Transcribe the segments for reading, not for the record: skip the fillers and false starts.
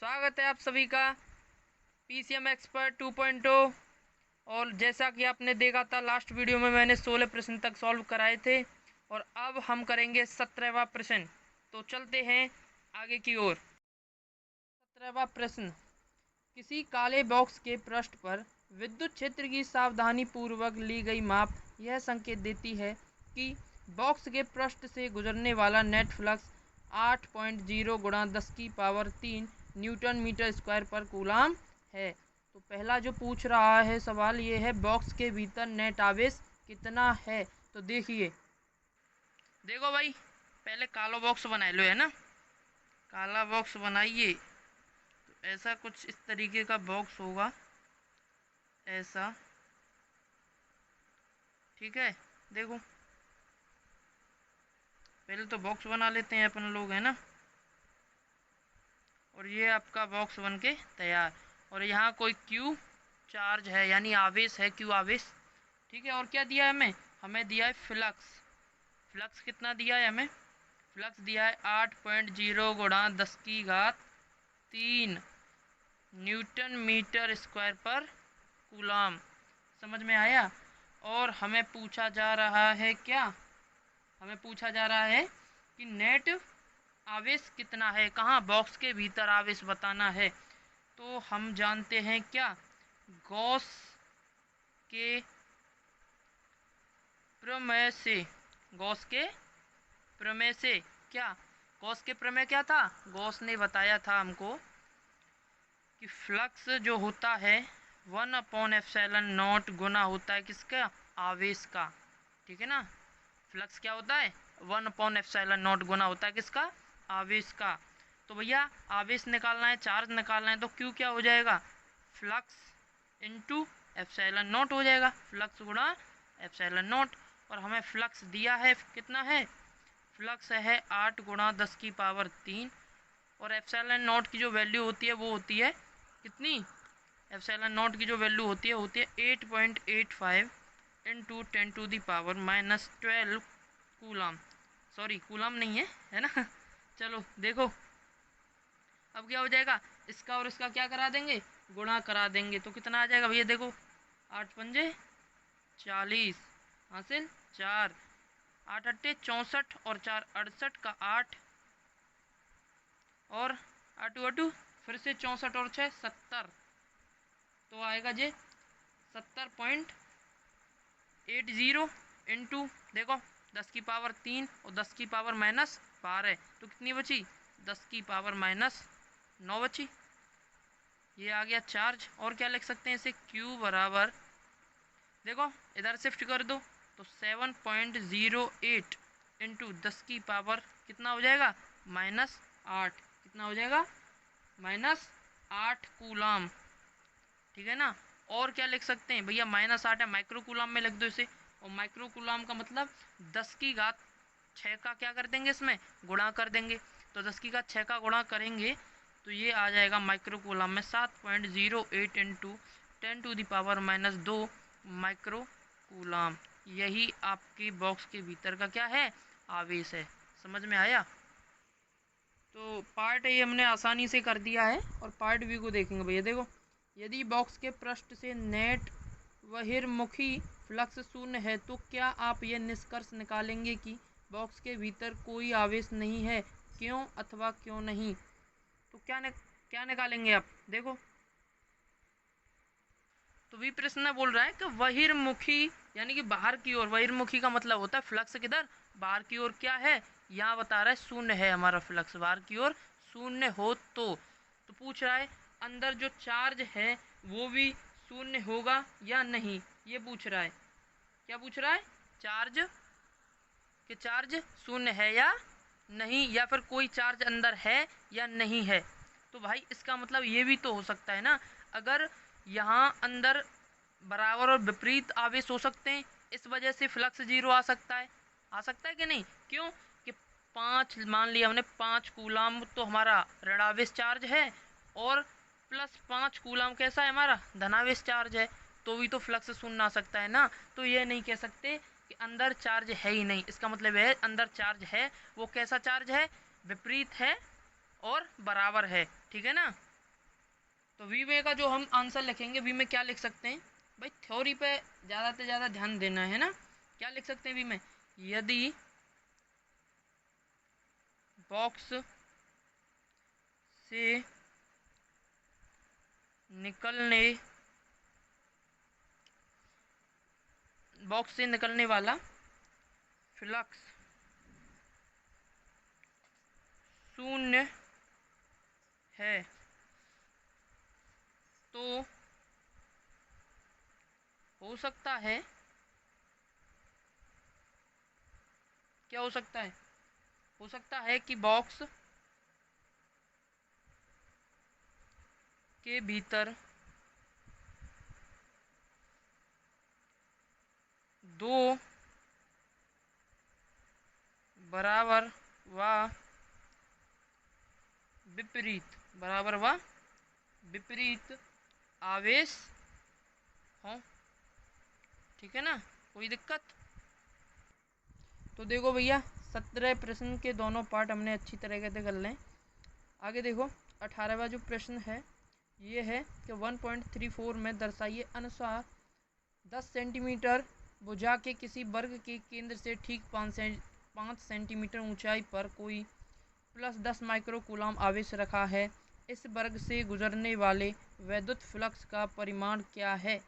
स्वागत है आप सभी का पीसीएम एक्सपर्ट 2.0। और जैसा कि आपने देखा था लास्ट वीडियो में मैंने 16 प्रश्न तक सॉल्व कराए थे और अब हम करेंगे 17वां प्रश्न। तो चलते हैं आगे की ओर। 17वां प्रश्न, किसी काले बॉक्स के पृष्ठ पर विद्युत क्षेत्र की सावधानी पूर्वक ली गई माप यह संकेत देती है कि बॉक्स के पृष्ठ से गुजरने वाला नेट फ्लक्स 8.0 गुणा 10 की पावर 3 न्यूटन मीटर स्क्वायर पर कूलाम है। तो पहला जो पूछ रहा है सवाल ये है, बॉक्स के भीतर नेट आवेश कितना है। तो देखो भाई, पहले काला बॉक्स बना लो, है ना। काला बॉक्स बनाइए तो ऐसा कुछ इस तरीके का बॉक्स होगा, ऐसा, ठीक है। देखो पहले तो बॉक्स बना लेते हैं अपन लोग, है ना। और ये आपका बॉक्स बन के तैयार। और यहाँ कोई क्यू चार्ज है, यानी आवेश है, क्यू आवेश, ठीक है। और क्या दिया है हमें? हमें दिया है फ्लक्स। फ्लक्स कितना दिया है हमें? फ्लक्स दिया है 8.0 गुणा 10 की घात 3 न्यूटन मीटर स्क्वायर पर कूलाम। समझ में आया। और हमें पूछा जा रहा है क्या? हमें पूछा जा रहा है कि नेट आवेश कितना है, कहाँ? बॉक्स के भीतर आवेश बताना है। तो हम जानते हैं क्या, गॉस के प्रमेय से। गॉस के प्रमेय से क्या? गॉस के प्रमेय क्या था? गॉस ने बताया था हमको कि फ्लक्स जो होता है 1/एप्सिलॉन नॉट गुना होता है किसका? आवेश का, ठीक है ना। फ्लक्स क्या होता है? 1/एप्सिलॉन नॉट गुना होता है किसका? आवेश का। तो भैया आवेश निकालना है, चार्ज निकालना है, तो क्यू क्या हो जाएगा? फ्लक्स इंटू एप्सिलॉन नॉट हो जाएगा, फ्लक्स गुणा एप्सिलॉन नॉट। और हमें फ्लक्स दिया है, कितना है? फ्लक्स है 8 गुणा 10 की पावर 3। और एप्सिलॉन नॉट की जो वैल्यू होती है वो होती है कितनी? एप्सिलॉन नॉट की जो वैल्यू होती है 8.85 इंटू 10⁻⁻12 कूलाम। सॉरी, कूलाम नहीं है, है ना। चलो देखो अब क्या हो जाएगा, इसका और इसका क्या करा देंगे? गुणा करा देंगे। तो कितना आ जाएगा भैया? देखो 8 पंजे 40 हासिल 4, 8 अट्टे 64 और 4 68 का 8 और 8 अटू फिर से 64 और 6 70। तो आएगा जे 70.80 इंटू, देखो 10 की पावर 3 और 10 की पावर -12, तो कितनी बची? 10 की पावर -9 बची। ये आ गया चार्ज। और क्या लिख सकते हैं इसे? Q बराबर, देखो इधर शिफ्ट कर दो तो 7.08 इंटू 10 की पावर कितना हो जाएगा? -8। कितना हो जाएगा? -8 कूलाम, ठीक है ना। और क्या लिख सकते हैं भैया? -8 है, माइक्रो कूलाम में लिख दो इसे। और माइक्रो कूलाम का मतलब 10 की घात 6 का क्या कर देंगे? इसमें गुणा कर देंगे। तो 10 की घात 6 का गुणा करेंगे तो ये आ जाएगा माइक्रो कूलाम में 7.08 इंटू 10⁻²- माइक्रो कूलाम। यही आपकी बॉक्स के भीतर का क्या है? आवेश है। समझ में आया। तो पार्ट ए हमने आसानी से कर दिया है और पार्ट बी को देखेंगे भैया। देखो, यदि बॉक्स के पृष्ठ से नेट बहिर्मुखी फ्लक्स शून्य है तो क्या आप यह निष्कर्ष निकालेंगे कि बॉक्स के भीतर कोई आवेश नहीं है? क्यों अथवा क्यों नहीं? तो क्या निकालेंगे आप? देखो तो भी प्रश्न बोल रहा है कि बहिर्मुखी यानी कि बाहर की ओर। बहिर्मुखी का मतलब होता है फ्लक्स किधर? बाहर की ओर। क्या है यहाँ बता रहा है? शून्य है हमारा फ्लक्स, बाहर की ओर शून्य हो तो पूछ रहा है अंदर जो चार्ज है वो भी शून्य होगा या नहीं, ये पूछ रहा है। क्या पूछ रहा है? चार्ज शून्य है या नहीं, या फिर कोई चार्ज अंदर है या नहीं है। तो भाई इसका मतलब ये भी तो हो सकता है ना, अगर यहाँ अंदर बराबर और विपरीत आवेश हो सकते हैं, इस वजह से फ्लक्स 0 आ सकता है। आ सकता है कि नहीं? क्यों कि 5 मान लिया हमने, 5 कूलाम तो हमारा ऋणावेश चार्ज है और +5 कूलाम कैसा है? हमारा धनावेश चार्ज है। तो भी तो फ्लक्स शून्य आ सकता है ना। तो ये नहीं कह सकते कि अंदर चार्ज है ही नहीं। इसका मतलब है अंदर चार्ज है, वो कैसा चार्ज है? विपरीत है और बराबर है, ठीक है ना। तो वी में का जो हम आंसर लिखेंगे, वी में क्या लिख सकते हैं भाई, थ्योरी पे ज़्यादा से ज़्यादा ध्यान देना है ना। क्या लिख सकते हैं वी में, यदि बॉक्स से निकलने वाला फ्लक्स शून्य है तो हो सकता है, क्या हो सकता है, हो सकता है कि बॉक्स के भीतर दो बराबर व विपरीत आवेश हो। ठीक है ना, कोई दिक्कत? तो देखो भैया 17 प्रश्न के दोनों पार्ट हमने अच्छी तरीके से कर लें। आगे देखो 18वां जो प्रश्न है ये है कि 1.34 में दर्शाइए अनुसार 10 सेंटीमीटर भुजा के किसी वर्ग के केंद्र से ठीक 5 सेंटीमीटर ऊंचाई पर कोई +10 माइक्रोकूलम आवेश रखा है। इस वर्ग से गुजरने वाले वैद्युत फ्लक्स का परिमाण क्या है?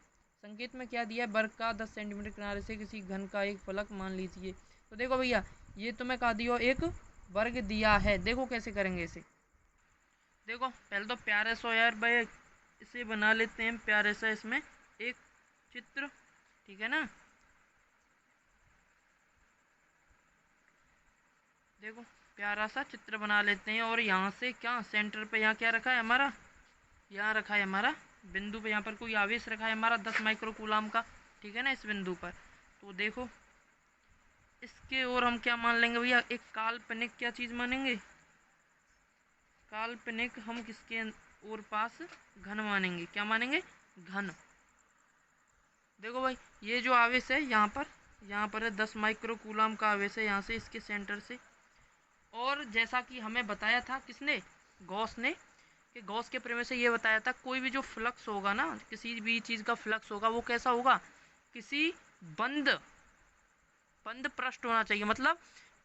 संकेत में क्या दिया है, वर्ग का 10 सेंटीमीटर किनारे से किसी घन का एक फलक मान लीजिए। तो देखो भैया ये तुम्हें कहा दिया एक वर्ग दिया है, देखो कैसे करेंगे इसे। देखो पहले तो प्यारे सो यार भाई इसे बना लेते हैं, प्यारे सा इसमें एक चित्र, ठीक है ना। देखो प्यारा सा चित्र बना लेते हैं और यहाँ से क्या सेंटर पे यहाँ क्या रखा है हमारा, यहाँ रखा है हमारा बिंदु पे, यहाँ पर कोई आवेश रखा है हमारा 10 माइक्रोकूलम का, ठीक है ना, इस बिंदु पर। तो देखो इसके और हम क्या मान लेंगे भैया, एक काल्पनिक क्या चीज़ मानेंगे, काल्पनिक हम किसके और पास घन मानेंगे, क्या मानेंगे, घन। देखो भाई ये जो आवेश है यहाँ पर है 10 माइक्रोकूलम का आवेश है यहाँ से इसके सेंटर से। और जैसा कि हमें बताया था किसने, गॉस ने, कि गॉस के प्रमेय से ये बताया था कोई भी जो फ्लक्स होगा ना, किसी भी चीज़ का फ्लक्स होगा वो कैसा होगा, किसी बंद पृष्ठ होना चाहिए, मतलब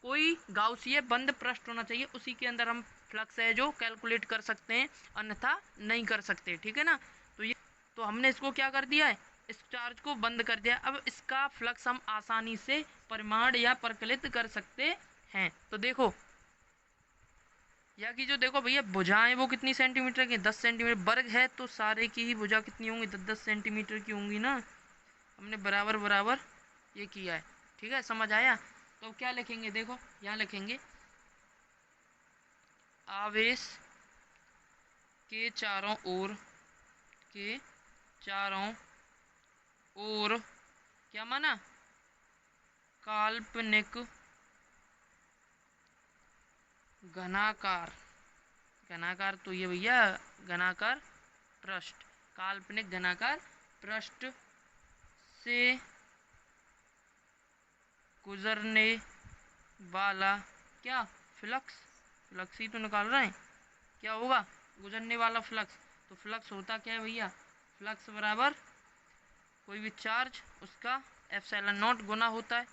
कोई गाउसीय बंद पृष्ठ होना चाहिए, उसी के अंदर हम फ्लक्स है जो कैलकुलेट कर सकते हैं, अन्यथा नहीं कर सकते, ठीक है ना। तो हमने इसको क्या कर दिया है, इस चार्ज को बंद कर दिया। अब इसका फ्लक्स हम आसानी से परिमाण या परिकलित कर सकते हैं। तो देखो या कि जो देखो भैया भुजाएं वो कितनी सेंटीमीटर की, 10 सेंटीमीटर वर्ग है तो सारे की ही भुजा कितनी होंगी, 10-10 सेंटीमीटर की होंगी ना। हमने बराबर बराबर ये किया है, ठीक है, समझ आया। तो क्या लिखेंगे, देखो यहाँ लिखेंगे आवेश के चारों ओर क्या माना, काल्पनिक घनाकार तो ये भैया घनाकार पृष्ठ, काल्पनिक घनाकार पृष्ठ से गुजरने वाला क्या फ्लक्स ही तो निकाल रहे हैं, क्या होगा, गुजरने वाला फ्लक्स। तो फ्लक्स होता क्या है भैया, फ्लक्स बराबर कोई भी चार्ज उसका एप्सिलॉन नॉट गुना होता है,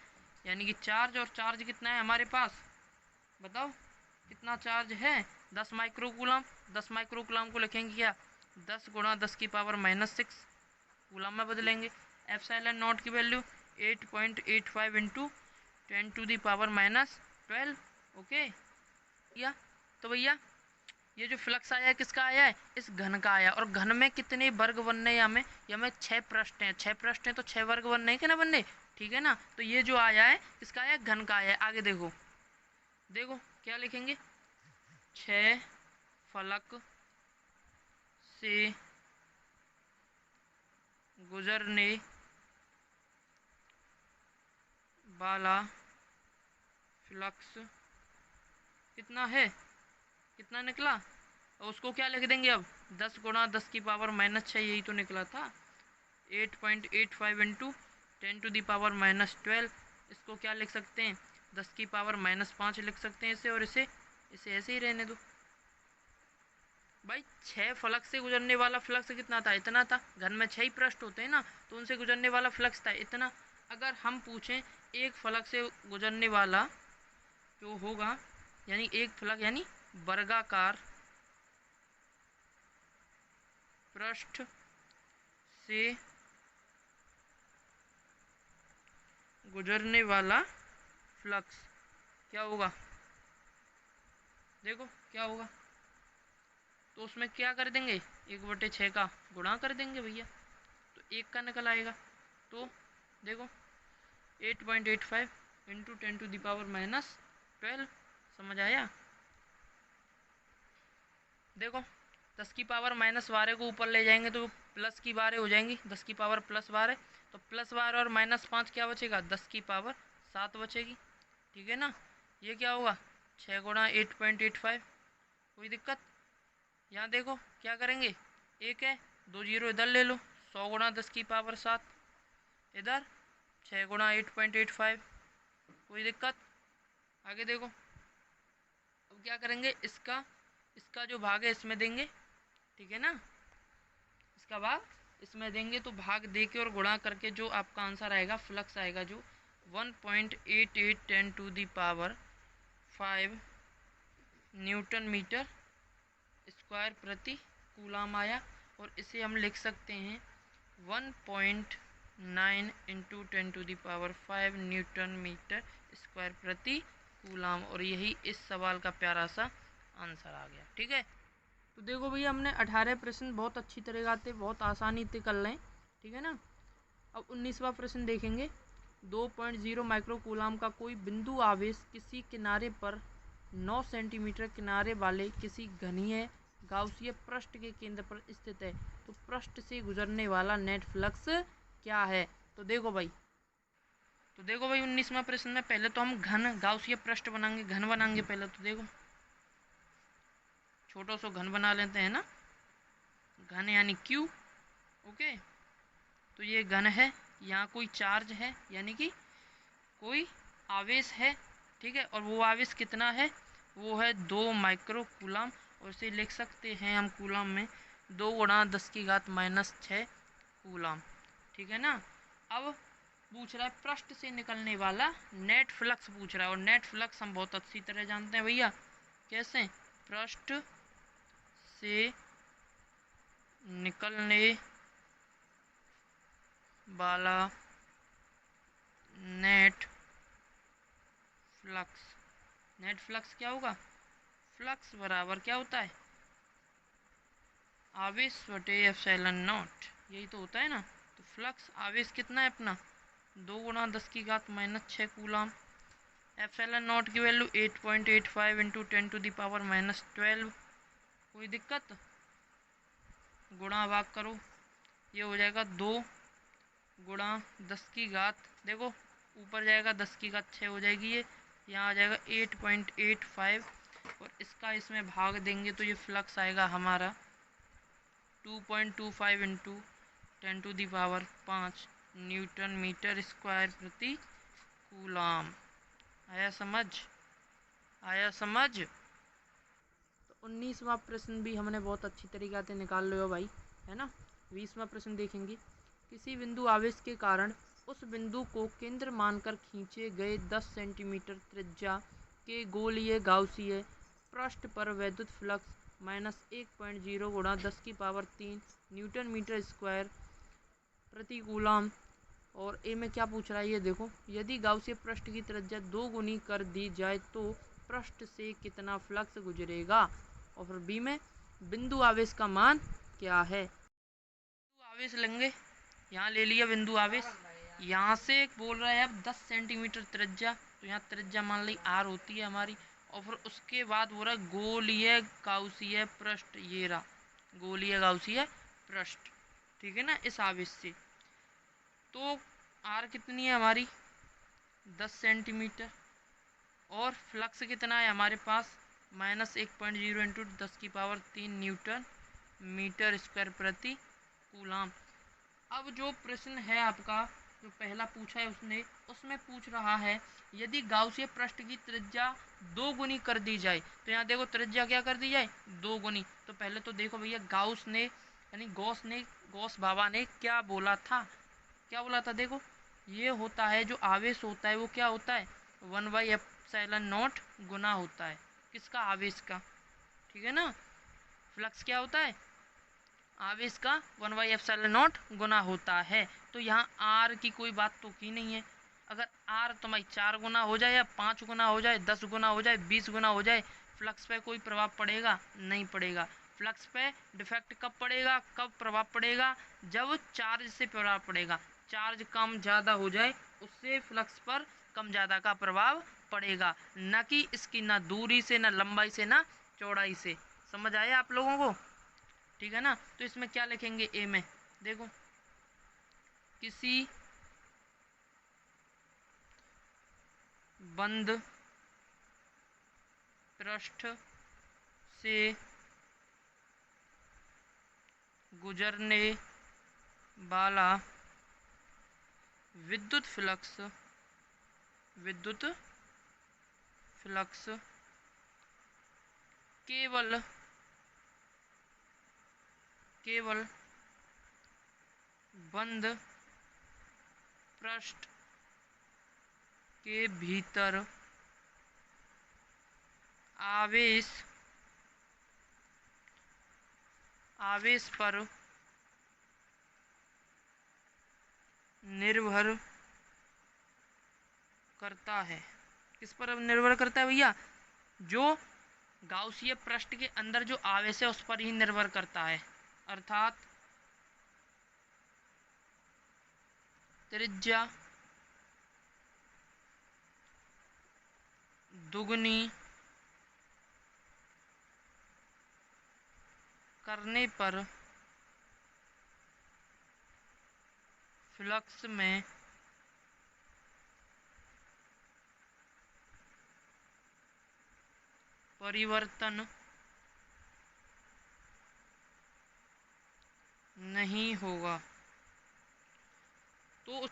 यानी कि चार्ज, और चार्ज कितना है हमारे पास, बताओ कितना चार्ज है, 10 माइक्रोकूलम। 10 माइक्रोकूलम को लिखेंगे क्या, 10 गुणा 10 की पावर -6 कूलम में बदलेंगे। एप्सिलॉन नॉट की वैल्यू 8.85 इंटू 10⁻12। ओके या तो भैया ये जो फ्लक्स आया है किसका आया है, इस घन का आया। और घन में कितने वर्ग बनने हैं हमें, या हमें 6 पृष्ठ हैं, 6 पृष्ठ हैं तो 6 वर्ग बनने हैं कि ना बनने, ठीक है ना। तो ये जो आया है किसका आया, घन का आया है। आगे देखो क्या लिखेंगे, 6 फलक से गुजरने वाला फ्लक्स कितना है, कितना निकला, और उसको क्या लिख देंगे अब, 10 गुणा 10 की पावर -6, यही तो निकला था, 8.85 इंटू 10⁻12। इसको क्या लिख सकते हैं, 10 की पावर -5 लिख सकते हैं इसे, और इसे ऐसे ही रहने दो। भाई 6 फ्लक्स से गुजरने वाला फ्लक्स कितना था, इतना था। घन में 6 ही पृष्ठ होते हैं ना, तो उनसे गुजरने वाला फ्लक्स था इतना। अगर हम पूछें एक फ्लक्स से गुजरने वाला जो होगा, यानी एक फ्लक्स यानी वर्गाकार पृष्ठ से गुजरने वाला फ्लक्स क्या होगा, देखो क्या होगा। तो उसमें क्या कर देंगे, 1/6 का गुणा कर देंगे भैया, तो 1 का निकल आएगा। तो देखो 8.85 इंटू 10⁻⁻12, समझ आया। देखो 10⁻12 को ऊपर ले जाएंगे तो प्लस की 12 हो जाएंगी, 10⁻+12, तो +12 और -5 क्या बचेगा, 10⁻7 बचेगी। ठीक है ना। ये क्या होगा, 6 गुणा 8.85, कोई दिक्कत। यहाँ देखो क्या करेंगे, एक है 2 जीरो इधर ले लो, 100 गुणा 10⁻7 इधर, 6 गुणा 8.85, कोई दिक्कत। आगे देखो, अब क्या करेंगे, इसका जो भाग है इसमें देंगे, ठीक है ना। इसका भाग इसमें देंगे, तो भाग दे के और गुणा करके जो आपका आंसर आएगा, फ्लक्स आएगा जो 1.88×10⁵ न्यूटन मीटर स्क्वायर प्रति कूलाम आया। और इसे हम लिख सकते हैं 1.9 इंटू 10⁵ न्यूटन मीटर स्क्वायर प्रति कूलाम। और यही इस सवाल का प्यारा सा आंसर आ गया। ठीक है, तो देखो भैया हमने 18 प्रश्न बहुत अच्छी तरह से बहुत आसानी से कर लें। ठीक है ना। अब 19वां प्रश्न देखेंगे। 2.0 माइक्रो कूलाम का कोई बिंदु आवेश किसी किनारे पर 9 सेंटीमीटर किनारे वाले किसी घनीय गाउसीय पृष्ठ के केंद्र पर स्थित है, तो पृष्ठ से गुजरने वाला नेट फ्लक्स क्या है। तो देखो भाई 19वां प्रश्न में पहले तो हम घन गाउसीय पृष्ठ बनाएंगे, घन बनाएंगे पहले। तो देखो छोटा सा घन बना लेते हैं ना, घन यानी क्यू। ओके, तो ये घन है, यहाँ कोई चार्ज है यानी कि कोई आवेश है। ठीक है, और वो आवेश कितना है, वो है 2 माइक्रो कूलाम। और इसे लिख सकते हैं हम कूलाम में 2 गुणा 10⁻⁻6 कूलाम। ठीक है ना। अब पूछ रहा है पृष्ठ से निकलने वाला नेट फ्लक्स पूछ रहा है, और नेट फ्लक्स हम बहुत अच्छी तरह जानते हैं भैया। कैसे, पृष्ठ से निकलने वाला नेट फ्लक्स क्या होगा, फ्लक्स बराबर क्या होता है, आवेश बटे एप्सिलॉन नॉट, यही तो होता है ना। तो फ्लक्स आवेश कितना है अपना, 2 गुणा 10⁻⁻6 कूलाम। एप्सिलॉन नॉट की वैल्यू 8.85 इंटू 10⁻⁻12, कोई दिक्कत। गुणा भाग करो, ये हो जाएगा 2 गुणा 10⁻, देखो ऊपर जाएगा 10⁻6 हो जाएगी, ये यहाँ आ जाएगा 8.85, और इसका इसमें भाग देंगे तो ये फ्लक्स आएगा हमारा 2.25 इंटू 10⁵ न्यूटन मीटर स्क्वायर प्रति कूलाम। आया समझ। तो 19वां प्रश्न भी हमने बहुत अच्छी तरीके से निकाल लिया भाई, है ना। 20वां प्रश्न देखेंगे। किसी बिंदु आवेश के कारण उस बिंदु को केंद्र मानकर खींचे गए 10 सेंटीमीटर त्रिज्या के गोलीय गाउसीय पृष्ठ पर वैद्युत फ्लक्स -1.0 गुणा 10⁻³ न्यूटन मीटर स्क्वायर प्रति कूलाम। और ए में क्या पूछ रहा है, ये देखो, यदि गाउसीय पृष्ठ की त्रिज्या 2 गुनी कर दी जाए तो पृष्ठ से कितना फ्लक्स गुजरेगा। और फिर बी में बिंदु आवेश का मान क्या है। बिंदु आवेश लेंगे, यहाँ ले लिया बिंदु आवेश, यहाँ से बोल रहा है अब 10 सेंटीमीटर त्रिज्या, तो यहाँ त्रिज्या मान ली r होती है हमारी। और फिर उसके बाद हो रहा है गोलीय गाउसीय पृष्ठ, ये रहा गोलीय गाउसीय पृष्ठ। ठीक है ना, इस आवेश से तो r कितनी है हमारी 10 सेंटीमीटर, और फ्लक्स कितना है हमारे पास -1.0 इंटू 10⁻³ न्यूटन मीटर स्क्वायर प्रति कूलाम। अब जो प्रश्न है आपका जो पहला पूछा है उसमें पूछ रहा है यदि गाउसीय पृष्ठ की त्रिज्या 2 गुनी कर दी जाए, तो यहाँ देखो त्रिज्या क्या कर दी जाए 2 गुनी। तो पहले तो देखो भैया गॉस बाबा ने क्या बोला था, देखो ये होता है जो आवेश होता है वो क्या होता है 1/ε0 गुना होता है किसका, आवेश का। ठीक है ना, फ्लक्स क्या होता है आवेश का 1/ε0 गुना होता है। तो यहाँ आर की कोई बात तो की नहीं है। अगर आर तुम्हारी 4 गुना हो जाए या 5 गुना हो जाए, 10 गुना हो जाए, 20 गुना हो जाए, फ्लक्स पे कोई प्रभाव पड़ेगा नहीं पड़ेगा। फ्लक्स पे डिफेक्ट कब पड़ेगा, कब प्रभाव पड़ेगा, जब चार्ज से प्रभाव पड़ेगा। चार्ज कम ज़्यादा हो जाए उससे फ्लक्स पर कम ज़्यादा का प्रभाव पड़ेगा, न कि इसकी ना दूरी से, ना लंबाई से, ना चौड़ाई से। समझ आया आप लोगों को? ठीक है ना। तो इसमें क्या लिखेंगे ए में, देखो किसी बंद पृष्ठ से गुजरने वाला विद्युत फ्लक्स केवल बंद पृष्ठ के भीतर आवेश पर निर्भर करता है। किस पर निर्भर करता है भैया, जो गाउसीय पृष्ठ के अंदर जो आवेश है उस पर ही निर्भर करता है। अर्थात त्रिज्या दुगनी करने पर फ्लक्स में परिवर्तन नहीं होगा। तो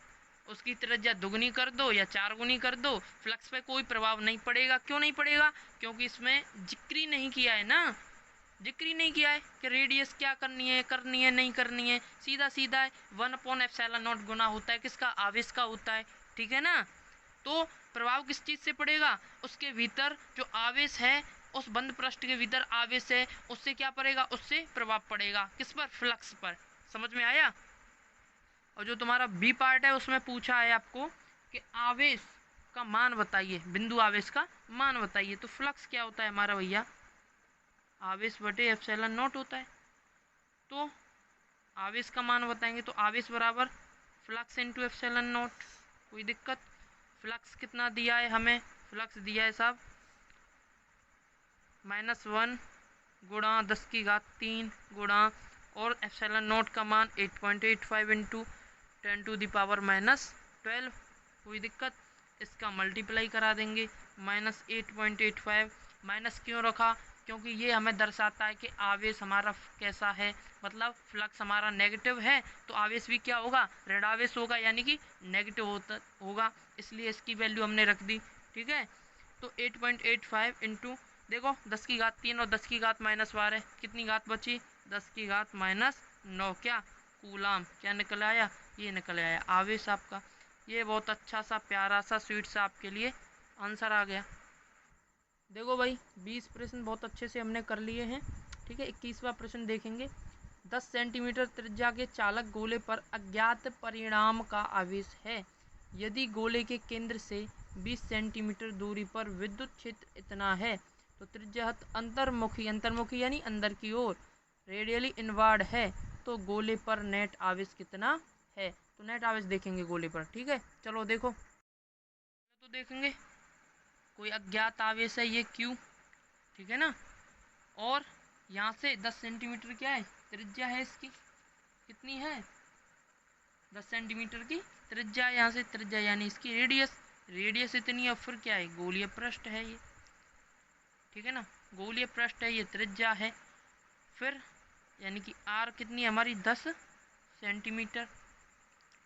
उसकी त्रिज्या दुगनी कर दो या 4 गुनी कर दो, फ्लक्स पे कोई प्रभाव नहीं पड़ेगा। क्यों नहीं पड़ेगा, क्योंकि इसमें जिक्र नहीं किया है ना, जिक्र नहीं किया है कि रेडियस क्या करनी है नहीं करनी है। सीधा सीधा है 1/ε0 गुना होता है किसका, आवेश का होता है। ठीक है ना। तो प्रभाव किस चीज़ से पड़ेगा, उसके भीतर जो आवेश है, उस बंद पृष्ठ के भीतर आवेश है, उससे क्या पड़ेगा, उससे प्रभाव पड़ेगा किस पर, फ्लक्स पर। समझ में आया। और जो तुम्हारा बी पार्ट है उसमें पूछा है आपको कि आवेश का मान बताइए, बिंदु आवेश का मान बताइए। तो फ्लक्स क्या होता है हमारा भैया, आवेश बटे ε0 होता है। तो आवेश का मान बताएंगे तो आवेश बराबर फ्लक्स इंटू ε0। कोई दिक्कत, फ्लक्स कितना दिया है हमें, फ्लक्स दिया है साहब -1 गुणा 10⁻³ गुणा और ε0 का मान 8.85 इंटू 10⁻⁻12। कोई दिक्कत, इसका मल्टीप्लाई करा देंगे -8.85। माइनस क्यों रखा, क्योंकि ये हमें दर्शाता है कि आवेश हमारा कैसा है, मतलब फ्लक्स हमारा नेगेटिव है तो आवेश भी क्या होगा, ऋण आवेश होगा, यानी कि नेगेटिव होगा। इसलिए इसकी वैल्यू हमने रख दी। ठीक है। तो 8.85 इंटू देखो 10⁻³ और 10⁻−12 कितनी घात बची, 10⁻−9 क्या कूलाम। क्या निकल आया, ये निकल आया आवेश आपका। ये बहुत अच्छा सा प्यारा सा स्वीट सा आपके लिए आंसर आ गया। देखो भाई 20 प्रश्न बहुत अच्छे से हमने कर लिए हैं। ठीक है, 21वां प्रश्न देखेंगे। 10 सेंटीमीटर त्रिज्या के चालक गोले पर अज्ञात परिणाम का आवेश है। यदि गोले के केंद्र से 20 सेंटीमीटर दूरी पर विद्युत क्षेत्र इतना है तो त्रिज्या अंतर्मुखी यानी अंदर की ओर रेडियली इनवर्ड है, तो गोले पर नेट आवेश कितना है। तो नेट आवेश देखेंगे गोले पर। ठीक है, चलो देखो तो देखेंगे कोई अज्ञात आवेश है ये Q। ठीक है ना। और यहाँ से 10 सेंटीमीटर क्या है त्रिज्या है इसकी, कितनी है 10 सेंटीमीटर की त्रिज्या। यहाँ से त्रिज्या यानी इसकी रेडियस इतनी है। फिर क्या है, गोलीय पृष्ठ है ये। ठीक है ना, गोलीय पृष्ठ है ये, त्रिज्या है। फिर यानी कि R कितनी है हमारी 10 सेंटीमीटर।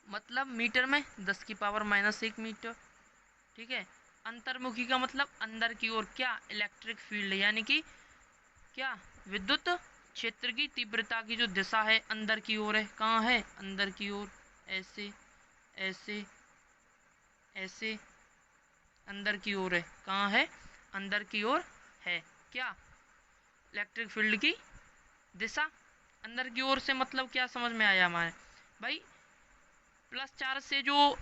मतलब मीटर में 10⁻⁻1 मीटर, ठीक है। अंतर्मुखी का मतलब अंदर की ओर, क्या, इलेक्ट्रिक फील्ड, यानी कि क्या, विद्युत क्षेत्र की तीव्रता की जो दिशा है अंदर की ओर है। कहाँ है, अंदर की ओर, ऐसे ऐसे ऐसे अंदर की ओर है। कहाँ है, अंदर की ओर है। क्या, इलेक्ट्रिक फील्ड की दिशा अंदर की ओर से, मतलब क्या समझ में आया हमारे भाई, प्लस चार्ज से जो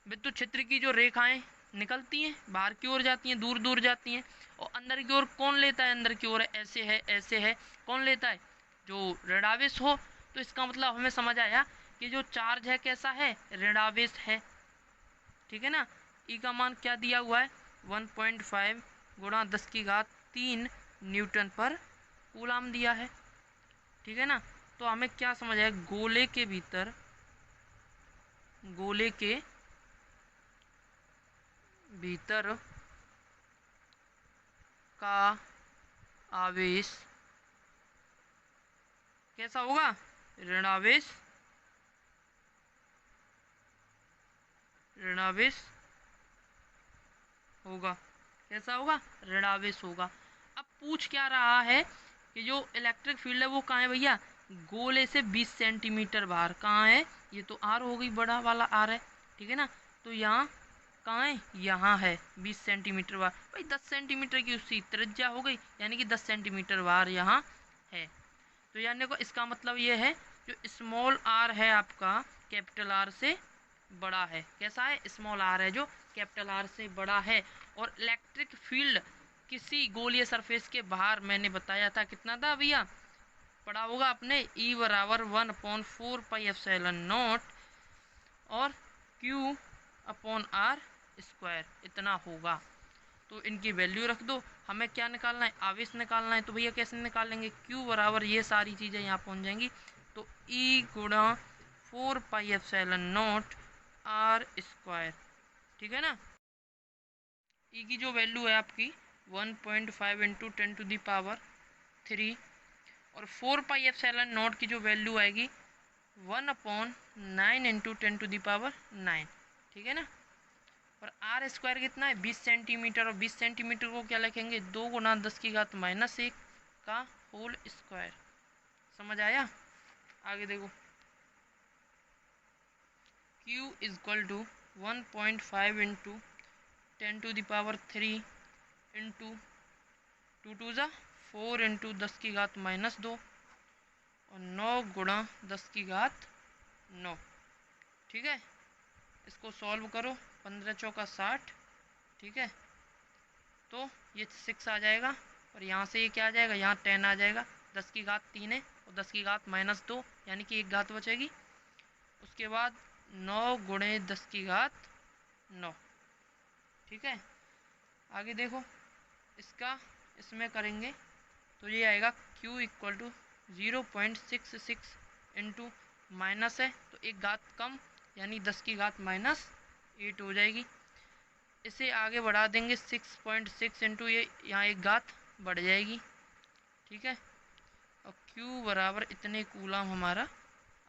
विद्युत क्षेत्र की जो रेखाएं निकलती हैं बाहर की ओर जाती हैं, दूर दूर जाती हैं, और अंदर की ओर कौन लेता है, अंदर की ओर ऐसे है ऐसे है, कौन लेता है, जो ऋणावेश हो। तो इसका मतलब हमें समझ आया कि जो चार्ज है कैसा है, ऋणावेश है, ठीक है ना। ई का मान क्या दिया हुआ है, 1.5 गुणा 10⁻³ न्यूटन पर कूलाम दिया है, ठीक है ना। तो हमें क्या समझ आया, गोले के भीतर, गोले के भीतर का आवेश कैसा होगा, ऋणावेश, ऋणावेश होगा। कैसा होगा, ऋणावेश होगा। अब पूछ क्या रहा है कि जो इलेक्ट्रिक फील्ड है वो कहाँ है भैया, गोले से 20 सेंटीमीटर बाहर। कहाँ है, ये तो आर हो गई, बड़ा वाला आर है, ठीक है ना। तो यहाँ कहाँ है, यहाँ है 20 सेंटीमीटर बाहर। भाई 10 सेंटीमीटर की उसकी त्रिज्या हो गई, यानी कि 10 सेंटीमीटर बाहर यहाँ है। तो यानी को इसका मतलब ये है, जो स्मॉल आर है आपका कैपिटल आर से बड़ा है। कैसा है, स्मॉल आर है जो कैपिटल आर से बड़ा है। और इलेक्ट्रिक फील्ड किसी गोलीय सरफेस के बाहर, मैंने बताया था कितना था भैया, पढ़ा होगा आपने, E बराबर 1/4πε0 और Q/r², इतना होगा। तो इनकी वैल्यू रख दो। हमें क्या निकालना है, आवेश निकालना है। तो भैया कैसे निकालेंगे, Q बराबर, ये सारी चीज़ें यहाँ पहुँच जाएंगी, तो E गुणा 4πε0r², ठीक है ना। E की जो वैल्यू है आपकी 1.5 × 10⁻³ और 4πε0 की जो वैल्यू आएगी 1/9 × 10⁻⁹, ठीक है ना। और r² कितना है, 20 सेंटीमीटर, और 20 सेंटीमीटर को क्या लिखेंगे, 2 गुना 10⁻⁻1 का होल स्क्वायर। समझ आया, आगे देखो, Q = 1.5 × 10⁻³ इंटू 2 2 ज़ा 4 × 10⁻⁻2 और 9 गुणा 10⁻⁹, ठीक है। इसको सॉल्व करो, 15 चौका 60, ठीक है। तो ये 6 आ जाएगा, और यहाँ से ये क्या आ जाएगा, यहाँ 10 आ जाएगा। 10⁻³ है और 10⁻⁻2, यानी कि एक घात बचेगी। उसके बाद 9 गुणे 10⁻⁹, ठीक है। आगे देखो, इसका इसमें करेंगे तो ये आएगा Q = 0.66 इंटू, माइनस है तो एक घात कम, यानी 10⁻⁻8 हो जाएगी। इसे आगे बढ़ा देंगे 6.6 इंटू, ये यहाँ एक घात बढ़ जाएगी, ठीक है। और Q बराबर इतने कूलम हमारा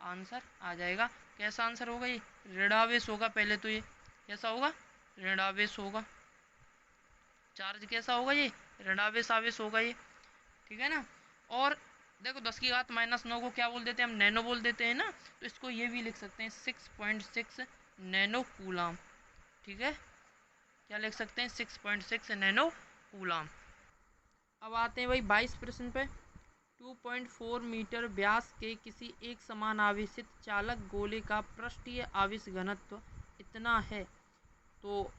आंसर आ जाएगा। कैसा आंसर होगा, ये ऋणावेश होगा। पहले तो ये कैसा होगा, ऋणावेश होगा। चार्ज कैसा होगा, ये ऋणावेश आवेश होगा ये, ठीक है ना। और देखो 10⁻⁻9 को क्या बोल देते हैं हम, नैनो बोल देते हैं ना। तो इसको ये भी लिख सकते हैं 6.6 नैनो कूलाम, ठीक है। क्या लिख सकते हैं, 6.6 नैनो कूलाम। अब आते हैं भाई 22 प्रश्न पे। 2.4 मीटर व्यास के किसी एक समान आवेशित चालक गोले का पृष्ठीय आवेश घनत्व इतना है। तो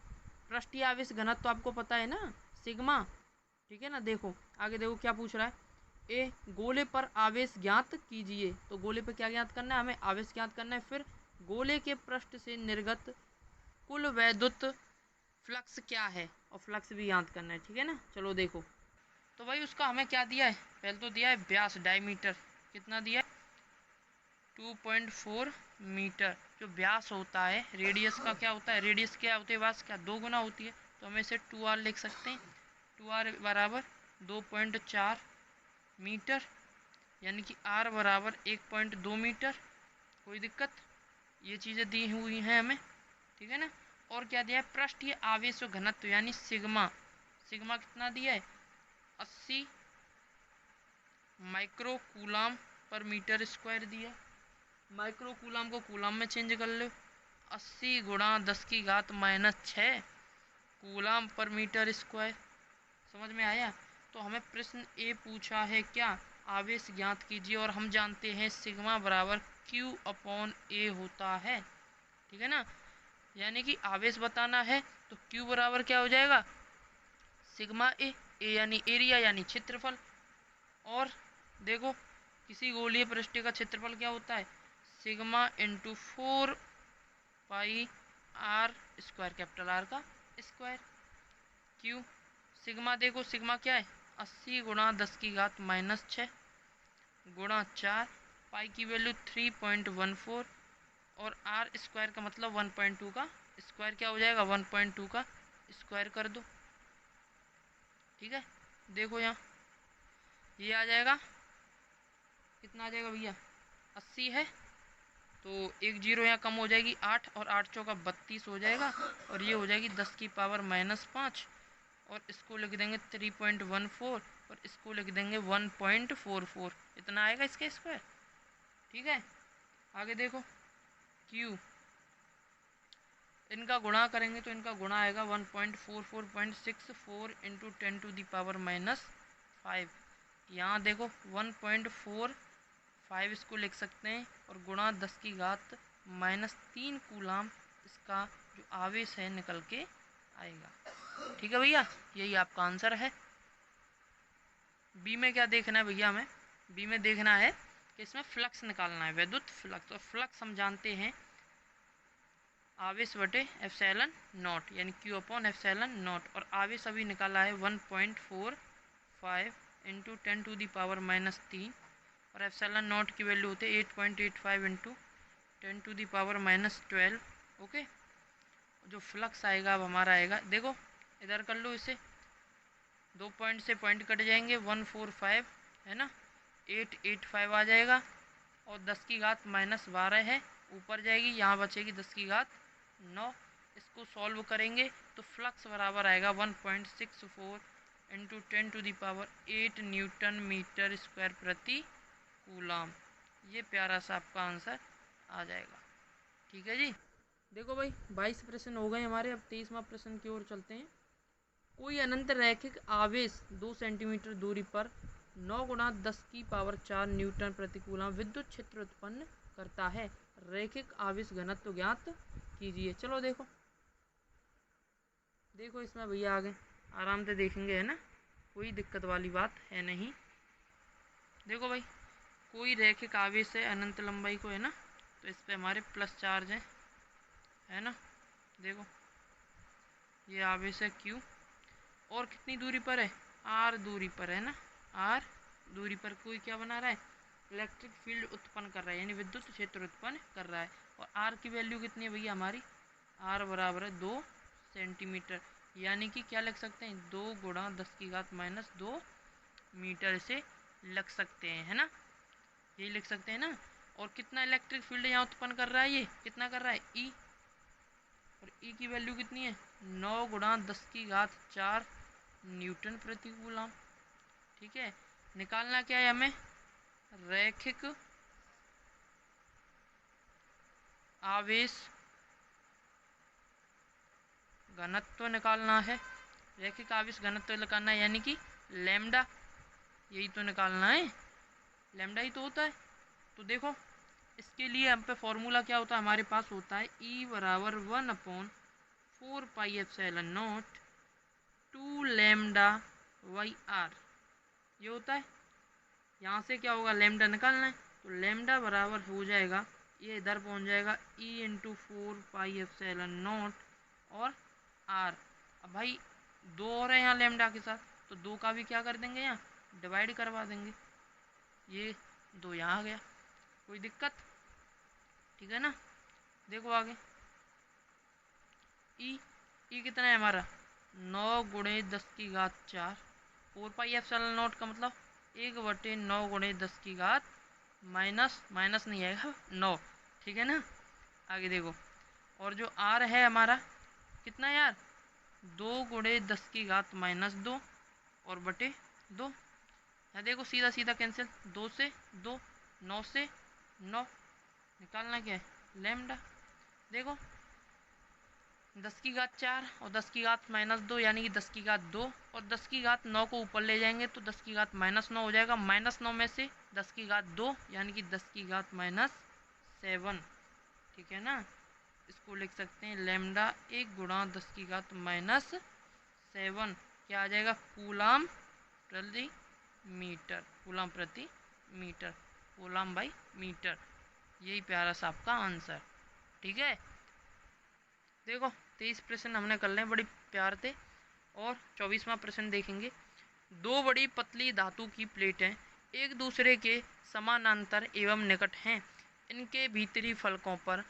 पृष्ठीय आवेश घनत्व आपको पता है ना, सिग्मा, ठीक है ना। देखो आगे देखो क्या पूछ रहा है, ए गोले पर आवेश ज्ञात कीजिए। तो गोले पर क्या ज्ञात करना है, हमें आवेश ज्ञात करना है। फिर गोले के पृष्ठ से निर्गत कुल वैद्युत फ्लक्स क्या है, और फ्लक्स भी ज्ञात करना है, ठीक है ना। चलो देखो, तो भाई उसका हमें क्या दिया है, पहले तो दिया है व्यास, डायमीटर कितना दिया है, 2.4 मीटर। जो व्यास होता है, रेडियस का क्या होता है, रेडियस क्या होती है, व्यास क्या 2 गुना होती है। तो हम इसे 2r लिख सकते हैं। 2r बराबर 2.4 मीटर, यानी कि r बराबर 1.2 मीटर। कोई दिक्कत, ये चीज़ें दी हुई हैं हमें, ठीक है ना। और क्या दिया है, पृष्ठीय आवेश घनत्व यानी सिग्मा, सिग्मा कितना दिया है 80 माइक्रो कूलाम पर मीटर स्क्वायर दिया। माइक्रो कूलाम को कूलाम में चेंज कर लो, 80 गुणा 10⁻⁻6 कूलाम पर मीटर स्क्वायर। समझ में आया। तो हमें प्रश्न ए पूछा है क्या, आवेश ज्ञात कीजिए, और हम जानते हैं सिग्मा बराबर Q अपॉन A होता है, ठीक है ना। यानी कि आवेश बताना है तो Q बराबर क्या हो जाएगा, सिग्मा ए, ए यानी एरिया यानी क्षेत्रफल। और देखो किसी गोलीय पृष्ठ का क्षेत्रफल क्या होता है, sigma into 4πr², capital R का स्क्वायर। क्यू सिग्मा, देखो सिग्मा क्या है 80 गुणा 10⁻⁻6 गुणा 4, पाई की वैल्यू 3.14, और आर स्क्वायर का मतलब 1.2 का स्क्वायर, क्या हो जाएगा 1.2 का स्क्वायर कर दो, ठीक है। देखो यहाँ ये आ जाएगा, कितना आ जाएगा भैया 80 है, तो एक जीरो यहाँ कम हो जाएगी 8, और 8 चौका 32 हो जाएगा, और ये हो जाएगी 10⁻⁻5, और इसको लिख देंगे 3.14, और इसको लिख देंगे 1.44, इतना आएगा इसके स्क्वायर, ठीक है। आगे देखो Q, इनका गुणा करेंगे तो इनका गुणा आएगा 1.44.64 इंटू 10⁻⁻5। यहाँ देखो 1.45 इसको लिख सकते हैं, और गुणा 10⁻⁻3 कूलाम इसका जो आवेश है निकल के आएगा, ठीक है भैया। यही आपका आंसर है। बी में क्या देखना है भैया, हमें बी में देखना है कि इसमें फ्लक्स निकालना है, विद्युत फ्लक्स। और फ्लक्स हम जानते हैं आवेश बटे एप्सिलॉन नॉट यानी Q अपॉन एप्सिलॉन नॉट, और आवेश अभी निकाला है 1.45 इंटू 10⁻³ और एप्सिलॉन नॉट की वैल्यू होती है 8.85 इंटू 10⁻12। ओके, जो फ्लक्स आएगा अब हमारा आएगा, देखो इधर कर लो इसे, 2 पॉइंट से पॉइंट कट जाएंगे, 145 है ना, 885 आ जाएगा, और 10⁻12 है ऊपर जाएगी, यहाँ बचेगी 10⁻9। इसको सॉल्व करेंगे तो फ्लक्स बराबर आएगा 1.64 इंटू 10⁸ न्यूटन मीटर स्क्वायर प्रति कूलाम। ये प्यारा सा आपका आंसर आ जाएगा, ठीक है जी। देखो भाई 22 प्रश्न हो गए हमारे, अब 23वां प्रश्न की ओर चलते हैं। कोई अनंत रैखिक आवेश 2 सेंटीमीटर दूरी पर 9 गुणा 10⁻4 न्यूटन प्रतिकूलम विद्युत क्षेत्र उत्पन्न करता है, रैखिक आवेश घनत्व ज्ञात कीजिए। चलो देखो देखो इसमें भैया आगे आराम से देखेंगे, है ना, कोई दिक्कत वाली बात है नहीं। देखो भाई कोई रैखिक आवेश है अनंत लंबाई को, है ना, तो इस पे हमारे प्लस चार्ज है ना। देखो ये आवेश है Q, और कितनी दूरी पर है, R दूरी पर है ना, R दूरी पर कोई क्या बना रहा है, इलेक्ट्रिक फील्ड उत्पन्न कर रहा है, यानी विद्युत क्षेत्र उत्पन्न कर रहा है। और R की वैल्यू कितनी है भैया हमारी, R बराबर है 2 सेंटीमीटर, यानी कि क्या लिख सकते हैं 2 गुणा 10⁻⁻2 मीटर से लिख सकते हैं, है ना, यही लिख सकते हैं ना। और कितना इलेक्ट्रिक फील्ड यहाँ उत्पन्न कर रहा है, ये कितना कर रहा है E, और E की वैल्यू कितनी है 9 गुणा 10⁻4 न्यूटन प्रति कूलम, ठीक है। निकालना क्या है हमें, रैखिक आवेश घनत्व निकालना है, रैखिक आवेश घनत्व निकालना है, यानी कि लैम्डा, यही तो निकालना है, लैम्डा ही तो होता है। तो देखो इसके लिए हम पे फॉर्मूला क्या होता है, हमारे पास होता है E बराबर 1/4πε0 2 λ/r, ये होता है। यहाँ से क्या होगा, लैम्डा निकालना है, तो लैम्डा बराबर हो जाएगा, ये इधर पहुँच जाएगा E इंटू 4πε0 और R। अब भाई 2 और है यहाँ लैम्डा के साथ, तो 2 का भी क्या कर देंगे, यहाँ डिवाइड करवा देंगे, ये 2 यहाँ आ गया, कोई दिक्कत, ठीक है ना। देखो आगे E कितना है हमारा 9 गुणे 10⁻4, 4πε0 का मतलब 1/9 गुणे 10⁻, माइनस नहीं आएगा 9, ठीक है ना। आगे देखो, और जो आर है हमारा कितना यार, 2 गुणे 10 की घात माइनस 2 और बटे 2। यहाँ देखो सीधा सीधा कैंसिल, 2 से 2, 9 से 9, निकालना क्या है लैम्डा। देखो 10 की घात 4 और 10 की घात माइनस 2 यानी कि 10 की घात 2 और 10 की घात 9 को ऊपर ले जाएंगे तो 10 की घात माइनस 9 हो जाएगा। माइनस 9 में से 10 की घात 2 यानी कि 10 की घात माइनस 7, ठीक है ना। इसको लिख सकते हैं लैम्डा 1 गुणा 10 की घात माइनस 7, क्या आ जाएगा कूलाम प्रति मीटर, कूलाम प्रति मीटर, कूलाम बाई मीटर। यही प्यारा सा आपका आंसर, ठीक है। देखो 23 प्रश्न हमने कर लिए बड़ी प्यार से, और 24वां प्रश्न देखेंगे। 2 बड़ी पतली धातु की प्लेटें एक दूसरे के समानांतर एवं निकट हैं। इनके भीतरी फलकों पर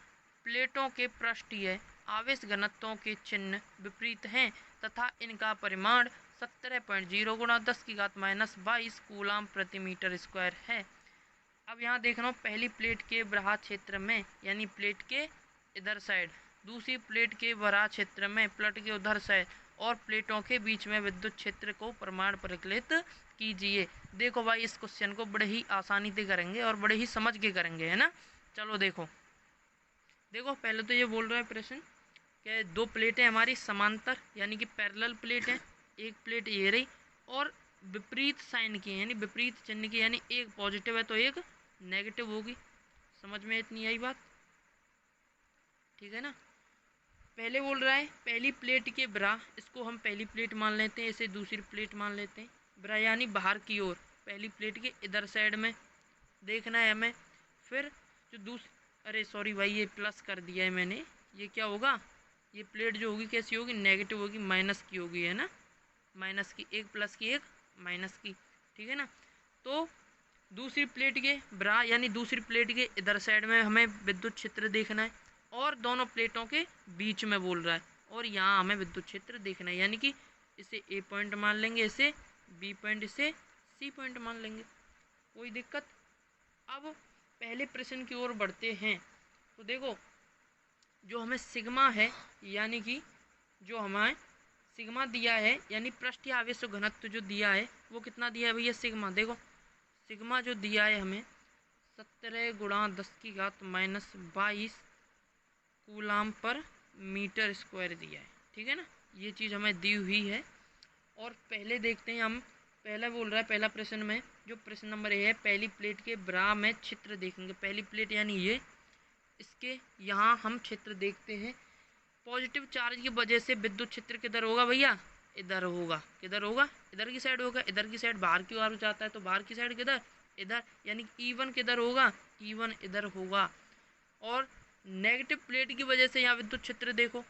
प्लेटों के पृष्ठीय आवेश घनत्वों के चिन्ह विपरीत हैं तथा इनका परिमाण 17.0 गुणा 10 की घात माइनस 22 कूलाम प्रति मीटर स्क्वायर है। अब यहाँ देख रहा हूँ पहली प्लेट के बराह क्षेत्र में यानी प्लेट के इधर साइड, दूसरी प्लेट के बराह क्षेत्र में प्लेट के उधर साइड और प्लेटों के बीच में विद्युत क्षेत्र को प्रमाण परिकलित कीजिए। देखो भाई इस क्वेश्चन को बड़े ही आसानी से करेंगे और बड़े ही समझ के करेंगे, है ना। चलो देखो पहले तो ये बोल रहा है प्रश्न कि 2 प्लेटें हमारी समांतर यानी कि पैरेलल प्लेट है। एक प्लेट ये रही और विपरीत साइन की यानी विपरीत चिन्ह की, यानी एक पॉजिटिव है तो एक नेगेटिव होगी। समझ में इतनी आई बात, ठीक है ना। पहले बोल रहा है पहली प्लेट के बराह, इसको हम पहली प्लेट मान लेते हैं, इसे दूसरी प्लेट मान लेते हैं। बराह यानी बाहर की ओर, पहली प्लेट के इधर साइड में देखना है हमें। फिर जो अरे सॉरी भाई ये प्लस कर दिया है मैंने, ये क्या होगा, ये प्लेट जो होगी कैसी होगी, नेगेटिव होगी, माइनस की होगी, है ना, माइनस की, एक प्लस की एक माइनस की, ठीक है ना। तो दूसरी प्लेट के बराह यानी दूसरी प्लेट के इधर साइड में हमें विद्युत क्षेत्र देखना है और दोनों प्लेटों के बीच में बोल रहा है और यहाँ हमें विद्युत क्षेत्र देखना है, यानी कि इसे ए पॉइंट मान लेंगे, इसे बी पॉइंट, इसे सी पॉइंट मान लेंगे, कोई दिक्कत। अब पहले प्रश्न की ओर बढ़ते हैं तो देखो जो हमें सिग्मा है यानी कि जो हमें सिग्मा दिया है यानी पृष्ठीय आवेश घनत्व जो दिया है वो कितना दिया है भैया सिग्मा। देखो सिग्मा जो दिया है हमें 17 गुणा 10 की घात माइनस 22 कूलाम पर मीटर स्क्वायर दिया है, ठीक है ना, ये चीज़ हमें दी हुई है। और पहले देखते हैं हम, पहला बोल रहा है पहला प्रश्न में जो प्रश्न नंबर ए है, पहली प्लेट के बराह में क्षेत्र देखेंगे। पहली प्लेट यानी ये, इसके यहाँ हम क्षेत्र देखते हैं। पॉजिटिव चार्ज की वजह से विद्युत क्षेत्र किधर होगा भैया, इधर होगा। किधर होगा, इधर की साइड होगा। इधर की साइड बाहर की ओर जाता है तो बाहर की साइड किधर, इधर, यानी E1 किधर होगा, E1 इधर होगा। और नेगेटिव प्लेट की वजह से यहाँ विद्युत क्षेत्र देखो,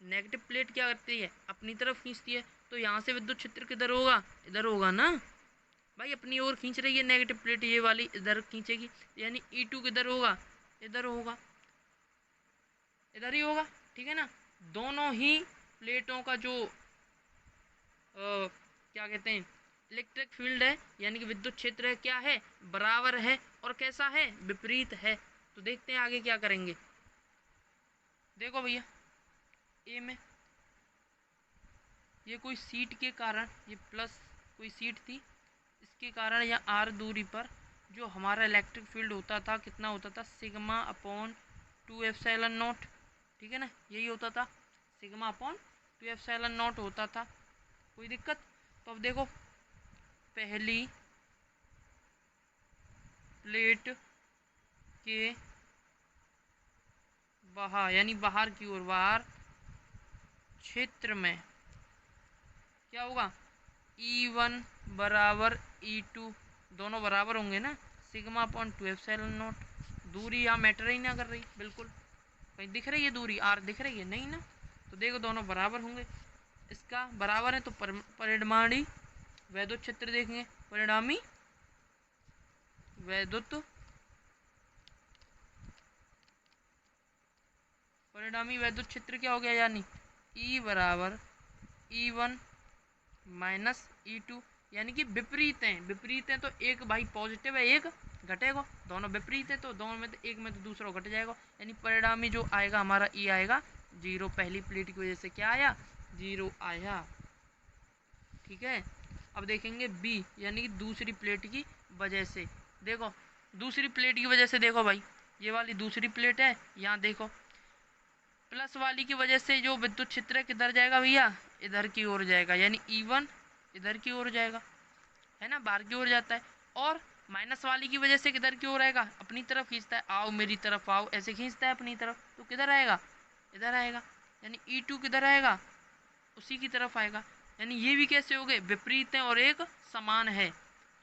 नेगेटिव प्लेट क्या करती है, अपनी तरफ खींचती है, तो यहाँ से विद्युत क्षेत्र किधर होगा, इधर होगा ना भाई, अपनी ओर खींच रही है नेगेटिव प्लेट, ये वाली इधर खींचेगी, यानी E2 किधर होगा, इधर होगा, इधर ही होगा, ठीक है ना। दोनों ही प्लेटों का जो क्या कहते हैं इलेक्ट्रिक फील्ड है यानी कि विद्युत क्षेत्र है, क्या है, बराबर है और कैसा है, विपरीत है। तो देखते हैं आगे क्या करेंगे। देखो भैया ए में ये कोई सीट के कारण, ये प्लस कोई सीट थी, इसके कारण या आर दूरी पर जो हमारा इलेक्ट्रिक फील्ड होता था कितना होता था, सिग्मा अपॉन 2 एप्सिलॉन नॉट, ठीक है ना, यही होता था, सिग्मा अपॉन 2 एप्सिलॉन नॉट होता था, कोई दिक्कत। तो अब देखो पहली प्लेट के बाहर यानी बाहर की ओर, बाहर क्षेत्र में क्या होगा, E1 बराबर E2, दोनों बराबर होंगे ना, सिग्मा अपॉन 2 एप्सिलॉन नॉट। दूरी यहाँ मैटर ही ना कर रही, बिल्कुल कहीं दिख रही है दूरी, आर दिख रही है नहीं ना, तो देखो दोनों बराबर होंगे, इसका बराबर है तो परिणामी वैद्युत क्षेत्र देखेंगे, परिणामी वैद्युत क्षेत्र क्या हो गया, यानी E बराबर E1 माइनस E2, यानी कि विपरीत हैं, विपरीत हैं तो एक भाई पॉजिटिव है एक घटेगा, दोनों विपरीत है तो दोनों में तो एक में तो दूसरा घट जाएगा, यानी परिणामी जो आएगा हमारा ई आएगा 0। पहली प्लेट की वजह से क्या आया, 0 आया। ठीक है, अब देखेंगे बी यानी कि दूसरी प्लेट की वजह से। देखो दूसरी प्लेट की वजह से, देखो भाई ये वाली दूसरी प्लेट है, यहाँ देखो प्लस वाली की वजह से जो विद्युत क्षेत्र किधर जाएगा भैया, इधर की ओर जाएगा, यानी E1 इधर की ओर जाएगा, है ना, बाहर की ओर जाता है। और माइनस वाली की वजह से किधर की ओर आएगा, अपनी तरफ खींचता है, आओ मेरी तरफ आओ, ऐसे खींचता है अपनी तरफ, तो किधर आएगा, इधर आएगा, यानी E2 किधर आएगा, उसी की तरफ आएगा। यानी ये भी कैसे हो गए, विपरीत है और एक समान है,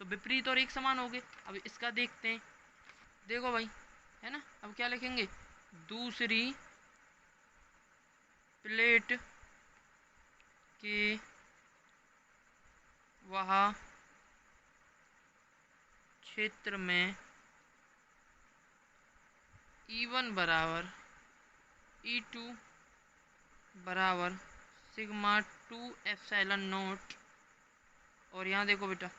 तो विपरीत और एक समान हो गए। अब इसका देखते हैं, देखो भाई, है ना, अब क्या लिखेंगे, दूसरी प्लेट के वह क्षेत्र में E1 बराबर E2 बराबर सिग्मा 2 एप्सिलॉन नोट, और यहाँ देखो बेटा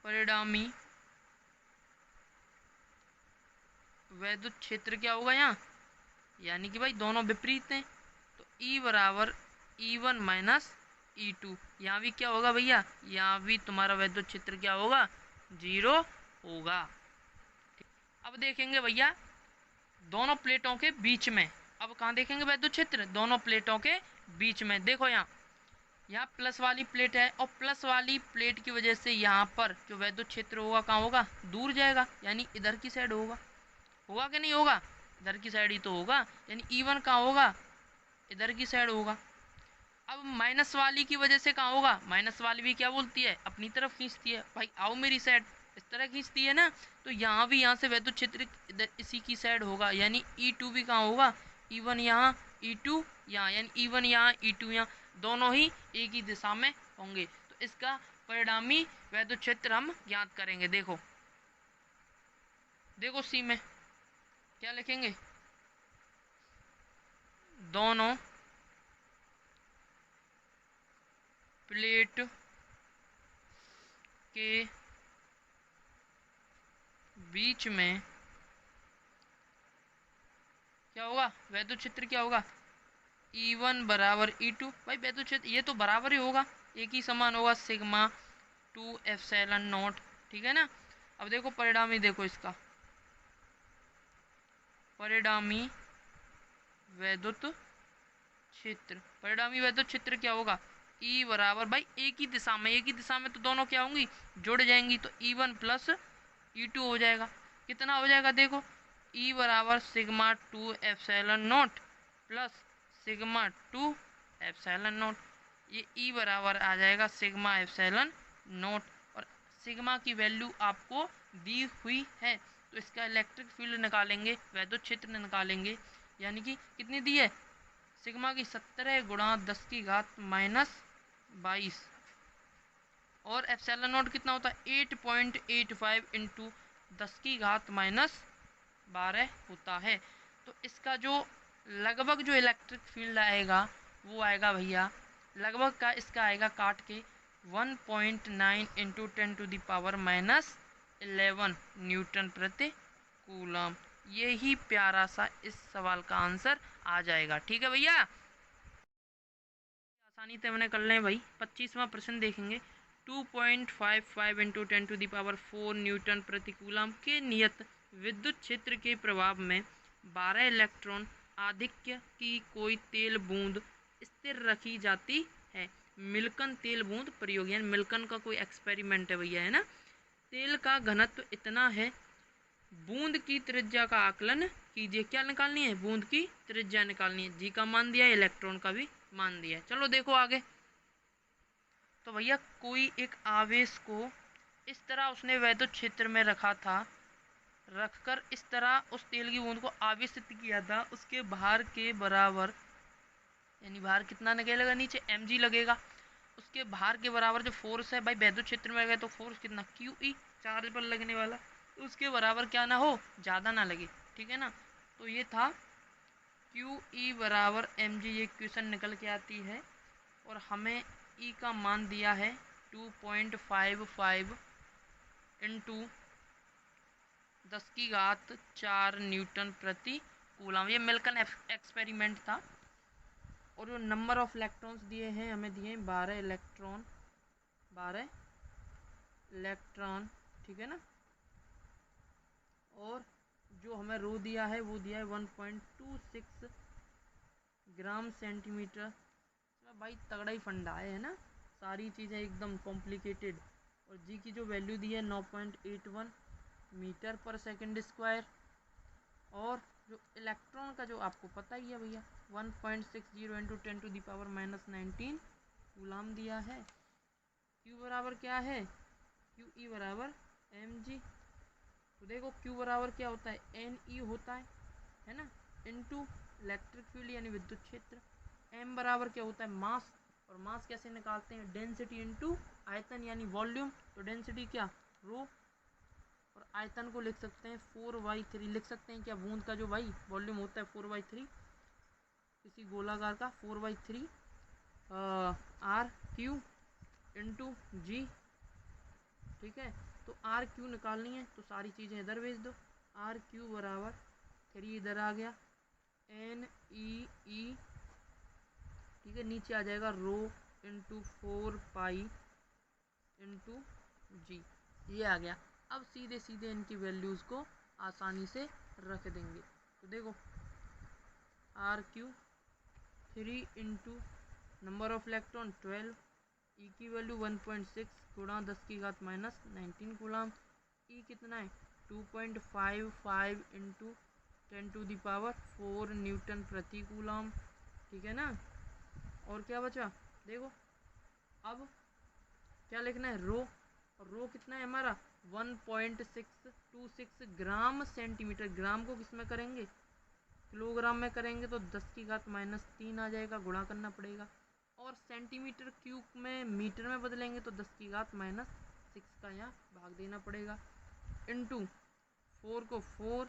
परिणामी वैद्युत क्षेत्र क्या होगा यहाँ, यानी कि भाई दोनों विपरीत हैं, तो E बराबर E1 माइनस E2, यहाँ भी क्या होगा भैया, यहाँ भी तुम्हारा वैद्युत क्षेत्र क्या होगा, 0 होगा। अब देखेंगे भैया दोनों प्लेटों के बीच में, अब कहाँ देखेंगे वैद्युत क्षेत्र, दोनों प्लेटों के बीच में। देखो यहाँ प्लस वाली प्लेट है, और प्लस वाली प्लेट की वजह से यहाँ पर जो वैद्युत क्षेत्र होगा कहाँ होगा, दूर जाएगा, यानी इधर की साइड होगा, होगा कि नहीं होगा, इधर की साइड ही तो होगा, यानी E1 कहाँ होगा, इधर की साइड होगा। अब माइनस वाली की वजह से कहाँ होगा, माइनस वाली भी क्या बोलती है, अपनी तरफ खींचती है, भाई आओ मेरी साइड, इस तरह खींचती है ना, तो यहाँ भी यहाँ से वैद्युत क्षेत्र इधर इसी की साइड होगा, यानी E2 भी कहाँ होगा, E1 यहाँ E2 यहाँ, यानी E1 यहाँ E2 यहाँ, दोनों ही एक ही दिशा में होंगे, तो इसका परिणामी वैद्युत क्षेत्र हम ज्ञात करेंगे। देखो देखो सी में क्या लिखेंगे, दोनों प्लेट के बीच में क्या होगा, वैद्युत क्षेत्र क्या होगा, E1 बराबर E2, भाई वैद्युत क्षेत्र ये तो बराबर ही होगा, एक ही समान होगा, सिग्मा 2 एप्सिलॉन नॉट। ठीक है ना, अब देखो परिणामी, देखो इसका परिणामी वैद्युत क्षेत्र, परिणामी वैद्युत क्षेत्र क्या होगा, E बराबर, भाई एक ही दिशा में, एक ही दिशा में तो दोनों क्या होंगी, जुड़ जाएंगी, तो E1 प्लस E2 हो जाएगा, कितना हो जाएगा, देखो E बराबर sigma 2 epsilon not plus sigma 2 epsilon not, ये E बराबर आ जाएगा सिग्मा एप्सिलॉन नॉट, और सिग्मा की वैल्यू आपको दी हुई है, तो इसका इलेक्ट्रिक फील्ड निकालेंगे, वैद्युत क्षेत्र निकालेंगे, यानी कि कितनी दी है, सिग्मा की 17 गुणा 10 की घात माइनस 22, और एप्सिलॉन नॉट कितना होता है 8.85 इंटू 10 की घात माइनस 12 होता है। तो इसका जो लगभग जो इलेक्ट्रिक फील्ड आएगा वो आएगा भैया, लगभग का इसका आएगा काट के 1.9 into 10 to the power minus 11 newton प्रति कूलम। यही प्यारा सा इस सवाल का आंसर आ जाएगा। ठीक है भैया, आसानी से मैंने कर लें भाई। 25वां प्रश्न देखेंगे, 2.55 into 10 to the power 4 newton प्रति कूलम के नियत विद्युत क्षेत्र के प्रभाव में 12 इलेक्ट्रॉन आधिक्य की कोई तेल बूंद स्थिर रखी जाती है। मिल्कन तेल बूंद प्रयोग, यानी मिल्कन का कोई एक्सपेरिमेंट है भैया, है ना। तेल का घनत्व इतना है, बूंद की त्रिज्या का आकलन कीजिए। क्या निकालनी है, बूंद की त्रिज्या निकालनी है। जी का मान दिया है, इलेक्ट्रॉन का भी मान दिया है। चलो देखो आगे। तो भैया कोई एक आवेश को इस तरह उसने वैद्युत क्षेत्र में रखा था, रखकर इस तरह उस तेल की बूंद को आवेशित किया था, उसके भार के बराबर, यानी भार कितना निकलेगा नीचे, mg लगेगा। उसके भार के बराबर जो फोर्स है भाई वैद्युत क्षेत्र में गए तो फोर्स कितना, QE, चार्ज पर लगने वाला, तो उसके बराबर क्या ना हो, ज़्यादा ना लगे। ठीक है ना, तो ये था QE बराबर mg, ये क्वेश्चन निकल के आती है। और हमें E का मान दिया है 2.55 इंटू 10⁴ न्यूटन प्रति कूलम। ये मिल्टन एक्सपेरिमेंट था। और जो नंबर ऑफ इलेक्ट्रॉन्स दिए हैं हमें, दिए हैं 12 इलेक्ट्रॉन, ठीक है ना। और जो हमें रो दिया है वो दिया है 1.26 ग्राम सेंटीमीटर। भाई तगड़ा ही फंडा है ना, सारी चीज़ें एकदम कॉम्प्लिकेटेड। और जी की जो वैल्यू दी है 9.81 मीटर पर सेकंड स्क्वायर। और जो इलेक्ट्रॉन का जो आपको पता ही है भैया 1.60 इंटू 10⁻⁻19 कूलम दिया है। क्यू बराबर क्या है, क्यू ई बराबर mg। तो देखो क्यू बराबर क्या होता है, NE होता है ना, इनटू इलेक्ट्रिक फील्ड यानी विद्युत क्षेत्र। m बराबर क्या होता है, मास। और मास कैसे निकालते हैं, डेंसिटी इनटू आयतन यानी वॉल्यूम। तो डेंसिटी क्या, रो। और आयतन को लिख सकते हैं 4/3। लिख सकते हैं क्या, बूंद का जो भाई वॉल्यूम होता है 4/3 किसी गोलाकार का, 4/3 RQ इंटू जी, ठीक है। तो RQ निकालनी है तो सारी चीज़ें इधर भेज दो। RQ बराबर 3 इधर आ गया, NEE, ठीक है, नीचे आ जाएगा रो इंटू 4 इंटू जी, ये आ गया। अब सीधे सीधे इनकी वैल्यूज़ को आसानी से रख देंगे। तो देखो RQ 3 into number of electron 12, ई की वैल्यू 1.6 गुणा 10⁻⁻19 कूलम। ई कितना है 2.55 इंटू 10⁴ न्यूटन प्रति कूलम, ठीक है ना। और क्या बचा, देखो अब क्या लिखना है, रो। और रो कितना है हमारा 1.626 ग्राम सेंटीमीटर। ग्राम को किस में करेंगे, किलोग्राम में करेंगे तो 10⁻³ आ जाएगा, गुणा करना पड़ेगा। और सेंटीमीटर क्यूब में मीटर में बदलेंगे तो 10⁻⁻6 का यहाँ भाग देना पड़ेगा। इंटू 4 को 4,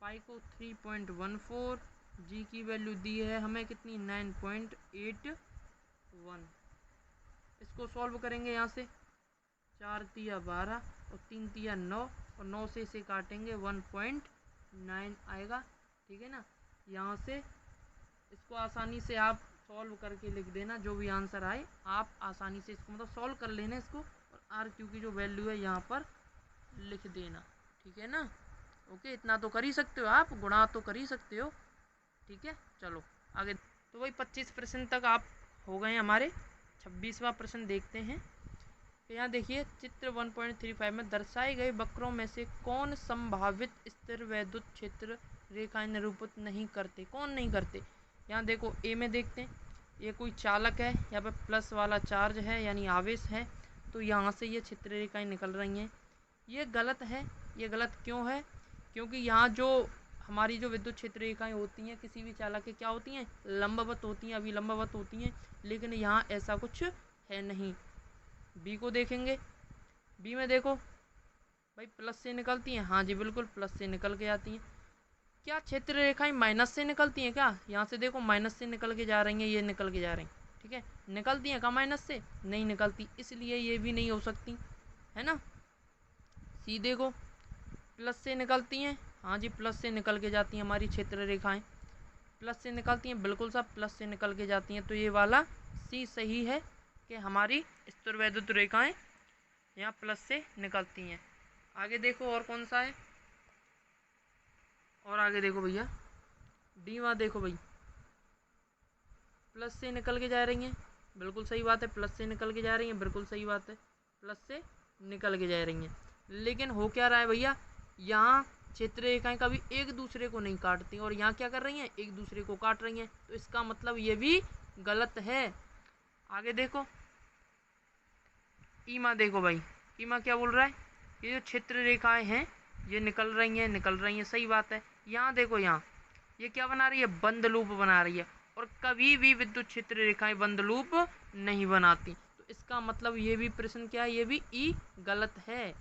पाई को 3.14, जी की वैल्यू दी है हमें कितनी 9.81। इसको सॉल्व करेंगे यहाँ से, 4 तिया 12 और 3 तिया 9 और 9 से इसे काटेंगे 1.9 आएगा, ठीक है ना। यहाँ से इसको आसानी से आप सॉल्व करके लिख देना, जो भी आंसर आए आप आसानी से इसको मतलब सॉल्व कर लेना इसको। और RQ की जो वैल्यू है यहाँ पर लिख देना, ठीक है ना। ओके, इतना तो कर ही सकते हो आप, गुणा तो कर ही सकते हो, ठीक है। चलो आगे। तो वही 25% तक आप हो गए हमारे। 26वां प्रश्न देखते हैं। तो यहाँ देखिए चित्र 1.35 में दर्शाए गए वक्रों में से कौन संभावित स्थिर वैद्युत क्षेत्र रेखाएं निरूपित नहीं करते, कौन नहीं करते। यहाँ देखो ए में देखते हैं, ये कोई चालक है, यहाँ पे प्लस वाला चार्ज है यानी आवेश है, तो यहाँ से ये क्षेत्र रेखाएं निकल रही हैं। ये गलत है। ये गलत क्यों है, क्योंकि यहाँ जो हमारी जो विद्युत क्षेत्र रेखाएं होती हैं किसी भी चालक के क्या होती हैं, लंबवत होती हैं, अभी लंबवत होती हैं। लेकिन यहाँ ऐसा कुछ है नहीं। बी को देखेंगे, बी में देखो भाई प्लस से निकलती हैं, हाँ जी बिल्कुल प्लस से निकल के आती हैं। क्या क्षेत्र रेखाएं माइनस से निकलती हैं क्या, यहाँ से देखो माइनस से निकल के जा रही हैं, ये निकल के जा रही हैं, ठीक है। निकलती हैं क्या माइनस से, नहीं निकलती, इसलिए ये भी नहीं हो सकती, है ना। सी देखो प्लस से निकलती हैं, हाँ जी प्लस से निकल के जाती हैं हमारी क्षेत्र रेखाएं, प्लस से निकलती हैं, बिल्कुल सब प्लस से निकल के जाती हैं। तो ये वाला सी सही है कि हमारी स्थिर वैद्युत रेखाएं यहाँ प्लस से निकलती हैं। आगे देखो और कौन सा है, और आगे देखो भैया डी वहाँ देखो भाई प्लस से निकल के जा रही हैं, बिल्कुल सही बात है, प्लस से निकल के जा रही हैं, बिल्कुल सही बात है, प्लस से निकल के जा रही हैं। लेकिन हो क्या रहा है भैया, यहाँ क्षेत्र रेखाएं कभी एक दूसरे को नहीं काटती और यहाँ क्या कर रही हैं, एक दूसरे को काट रही हैं। तो इसका मतलब ये भी गलत है। आगे देखो ईमा देखो भाई, ईमा क्या बोल रहा है, ये जो क्षेत्र रेखाएं हैं ये निकल रही हैं, सही बात है। यहाँ देखो, यहाँ ये क्या बना रही है, बंद लूप बना रही है, और कभी भी विद्युत क्षेत्र रेखाएं बंद लूप नहीं बनाती। तो इसका मतलब ये भी प्रश्न क्या है, ये भी ई गलत है,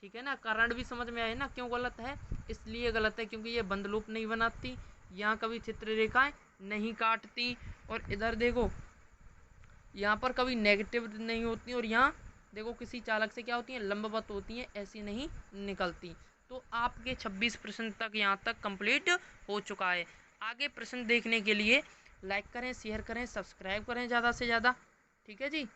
ठीक है ना। कारण भी समझ में आए ना क्यों गलत है, इसलिए गलत है क्योंकि ये बंद लूप नहीं बनाती, यहाँ कभी क्षेत्र रेखाएं नहीं काटती। और इधर देखो यहाँ पर कभी नेगेटिव नहीं होती और यहाँ देखो किसी चालक से क्या होती हैं, लंबवत होती हैं, ऐसी नहीं निकलती। तो आपके 26 प्रश्न तक यहाँ तक कंप्लीट हो चुका है। आगे प्रश्न देखने के लिए लाइक करें, शेयर करें, सब्सक्राइब करें ज़्यादा से ज़्यादा। ठीक है जी।